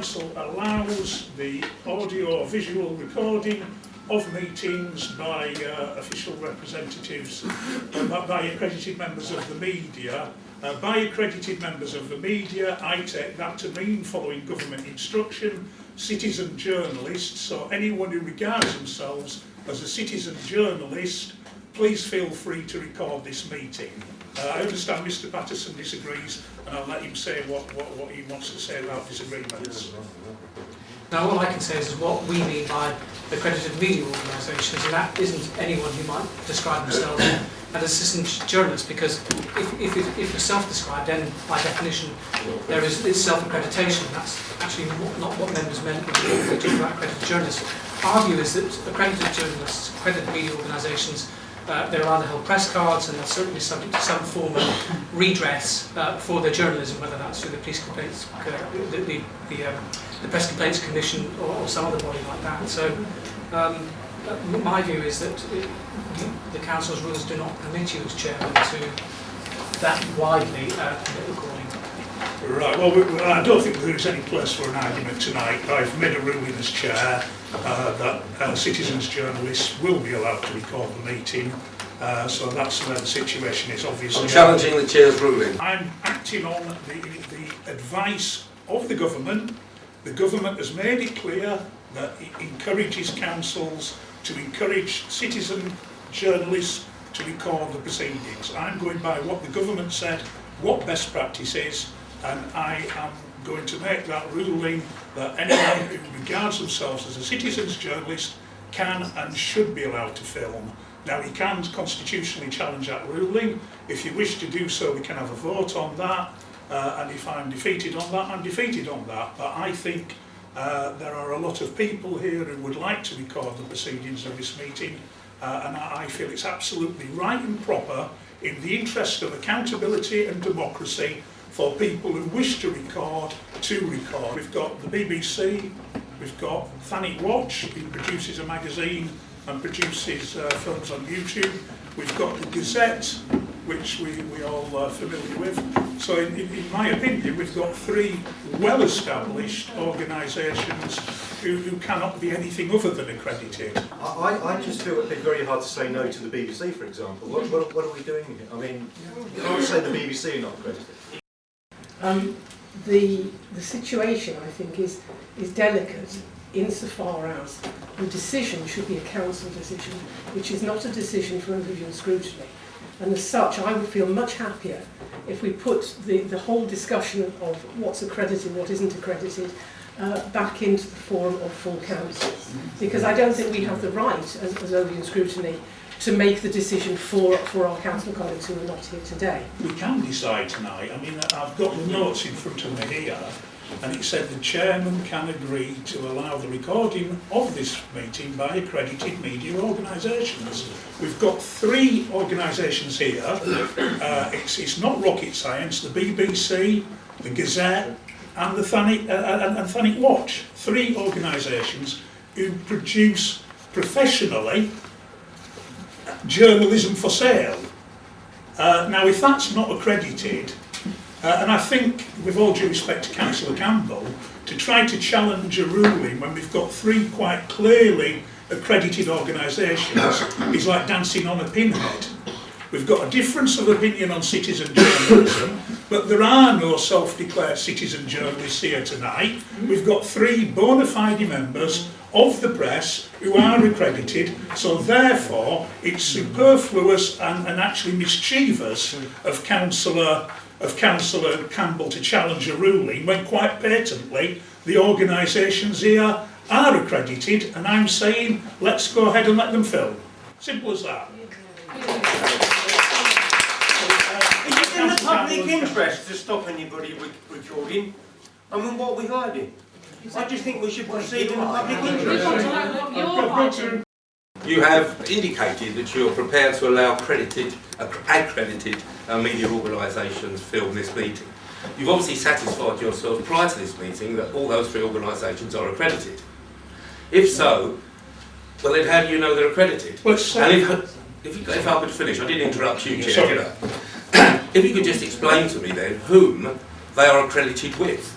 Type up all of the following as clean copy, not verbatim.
council allows the audio or visual recording of meetings by official representatives, by accredited members of the media. By accredited members of the media, I take that to mean, following government instruction, citizen journalists. So anyone who regards themselves as a citizen journalist, please feel free to record this meeting. I understand Mr Patterson disagrees, and I'll let him say what he wants to say about disagreements. Now, all I can say is what we mean by accredited media organisations, and that isn't anyone who might describe themselves as assistant journalists, because if you're self-described, then by definition it's self-accreditation. That's actually not what members meant when we talk about accredited journalists. Our view is that accredited journalists, accredited media organisations, they're either held press cards, and they're certainly subject to some form of redress for their journalism, whether that's through the police complaints, the Press Complaints Commission, or some other body like that. So my view is that the council's rules do not permit you as chairman to that widely permit recording. Right, well, I don't think there is any place for an argument tonight. I've made a ruling as chair that citizens journalists will be allowed to record the meeting, so that's where the situation is, obviously. I'm challenging the chair's ruling. I'm acting on the advice of the government. The government has made it clear that it encourages councils to encourage citizen journalists to record the proceedings. I'm going by what the government said, what best practice is, and I am going to make that ruling that anyone who regards themselves as a citizen's journalist can and should be allowed to film. Now, he can constitutionally challenge that ruling. If you wish to do so, we can have a vote on that. And if I'm defeated on that, I'm defeated on that. But I think there are a lot of people here who would like to record the proceedings of this meeting, and I feel it's absolutely right and proper, in the interest of accountability and democracy, for people who wish to record. We've got the BBC, we've got Thanet Watch, who produces a magazine and produces films on YouTube. We've got the Gazette, which we all are familiar with. So in my opinion, we've got three well-established organisations who cannot be anything other than accredited. I just feel it'd be very hard to say no to the BBC, for example. What are we doing here? I mean, you can't say the BBC are not accredited. The situation, I think, is delicate insofar as the decision should be a council decision, which is not a decision for individual scrutiny. And as such, I would feel much happier if we put the whole discussion of what's accredited, what isn't accredited, back into the forum of full council. Because I don't think we have the right, as Ovian scrutiny, to make the decision for our council colleagues who are not here today. We can decide tonight. I mean, I've got the notes in front of me here, and it said the chairman can agree to allow the recording of this meeting by accredited media organisations. We've got three organisations here. It's not rocket science. The BBC, the Gazette, and the Thanet Watch. Three organisations who produce professionally journalism for sale. Now, if that's not accredited, and I think, with all due respect to Councillor Campbell, to try to challenge a ruling when we've got three quite clearly accredited organisations is like dancing on a pinhead. We've got a difference of opinion on citizen journalism, but there are no self-declared citizen journalists here tonight. We've got three bona fide members of the press who are accredited, so therefore it's superfluous and actually mischievous of Councillor Campbell to challenge a ruling when quite patently the organisations here are accredited, and I'm saying let's go ahead and let them film. Simple as that. Is it in the public interest to stop anybody recording? I mean, what are we hiding? I just think we should proceed in the public interest. You have indicated that you're prepared to allow accredited media organisations film this meeting. You've obviously satisfied yourself prior to this meeting that all those three organisations are accredited. If so, well then how do you know they're accredited? Well, and if I could finish, I didn't interrupt you, Chair. If you could just explain to me then whom they are accredited with.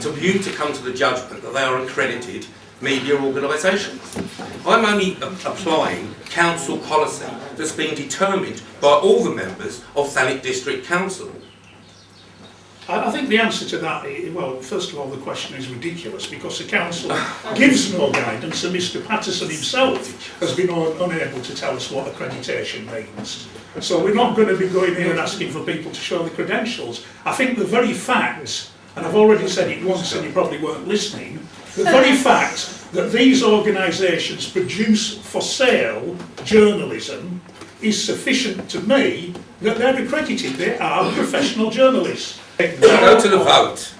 to you to come to the judgment that they are accredited media organisations. I'm only applying council policy that's been determined by all the members of Thanet District Council. I think the answer to that is, well, first of all, the question is ridiculous because the council gives no guidance, and Mr. Patterson himself has been unable to tell us what accreditation means. So we're not going to be going here and asking for people to show the credentials. I think the very fact, and I've already said it once and you probably weren't listening, the very fact that these organisations produce for sale journalism is sufficient to me that they're accredited. They are professional journalists. Go to the vote.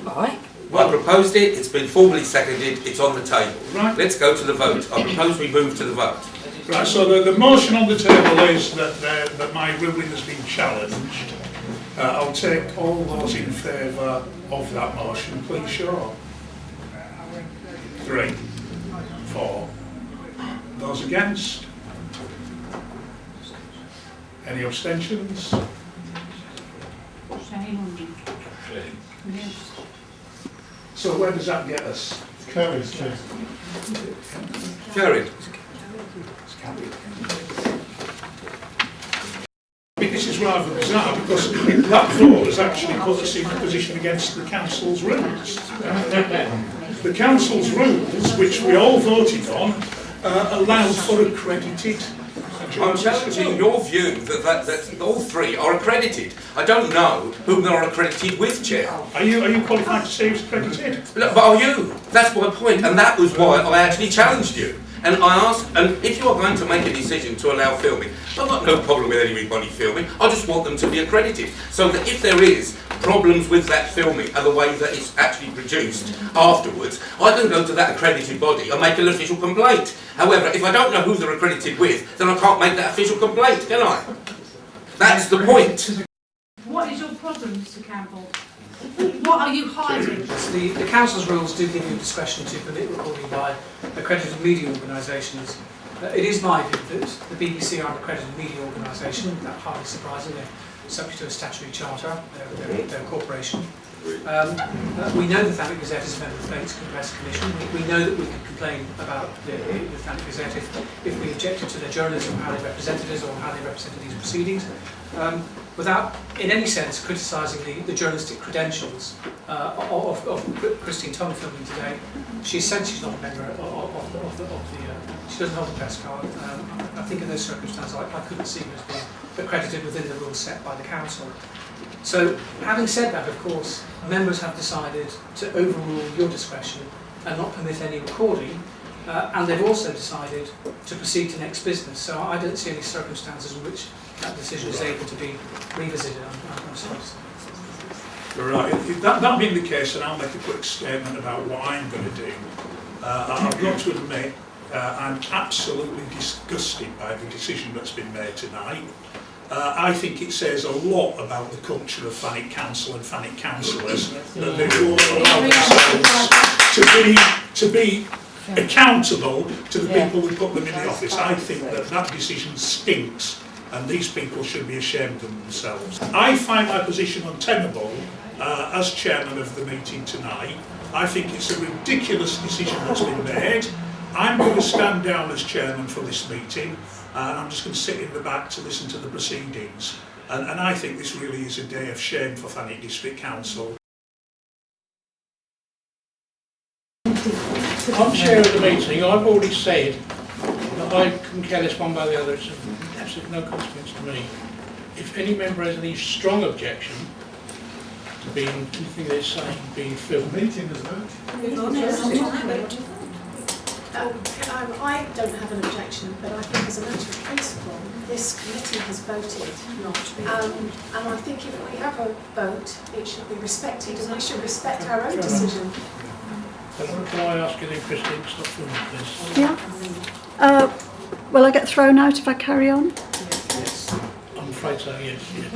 Aye. I proposed it, it's been formally seconded, it's on the table. Right. Let's go to the vote. I propose we move to the vote. Right, so the motion on the table is that my ruling has been challenged. I'll take all those in favour of that motion, please show. 3, 4. Those against? Any abstentions? So where does that get us? Carried. This is rather bizarre because that vote has actually put us in a position against the council's rules. The council's rules, which we all voted on, allowed for accredited. I'm challenging your view that all three are accredited. I don't know whom they are accredited with, Chair. Are you qualified to say who's accredited? But are you? That's my point, and that was why I actually challenged you. And I asked, and if you are going to make a decision to allow filming, I've got no problem with anybody filming, I just want them to be accredited. So that if there is problems with that filming and the way that it's actually produced afterwards, I can go to that accredited body and make an official complaint. However, if I don't know who they're accredited with, then I can't make that official complaint, can I? That's the point. What is your problem, Mr. Campbell? What are you hiding? The council's rules do give you discretion to permit recording by accredited media organisations. It is my view that the BBC are an accredited media organisation, that's hardly surprising. They're subject to a statutory charter, they're a corporation. We know the Thanet Gazette is a member of the Plates Press Commission. We know that we could complain about the Thanet Gazette if we objected to their journalism, how they represented us or how they represented these proceedings. Without in any sense criticising the journalistic credentials of Christine Tongue filming today. She said she's not a member of the she doesn't hold a press card. I think in those circumstances I couldn't see her as being accredited within the rules set by the council. So having said that, of course, members have decided to overrule your discretion and not permit any recording, and they've also decided to proceed to next business. So I don't see any circumstances in which that decision is able to be revisited. I'm sorry. Right, if that being the case, then I'll make a quick statement about what I'm going to do. I've got to admit, I'm absolutely disgusted by the decision that's been made tonight. I think it says a lot about the culture of Thanet Council and Thanet councillors that they won't allow themselves to be accountable to the people who put them in the office. I think that decision stinks, and these people should be ashamed of themselves. I find my position untenable as chairman of the meeting tonight. I think it's a ridiculous decision that's been made. I'm going to stand down as chairman for this meeting, and I'm just going to sit in the back to listen to the proceedings. And I think this really is a day of shame for Thanet District Council. I'm chair of the meeting. I've already said that I couldn't care less one way or the other. It's of absolutely no consequence to me. If any member has any strong objection to being anything they're saying being filmed, Meeting is over. I don't have an objection, but I think as a matter of principle, this committee has voted not. And I think if we have a vote, it should be respected, and we should respect our own decision. can I ask you then, Christine, to stop filming, please? Yeah. Will I get thrown out if I carry on? I'm afraid so, yes. Yeah.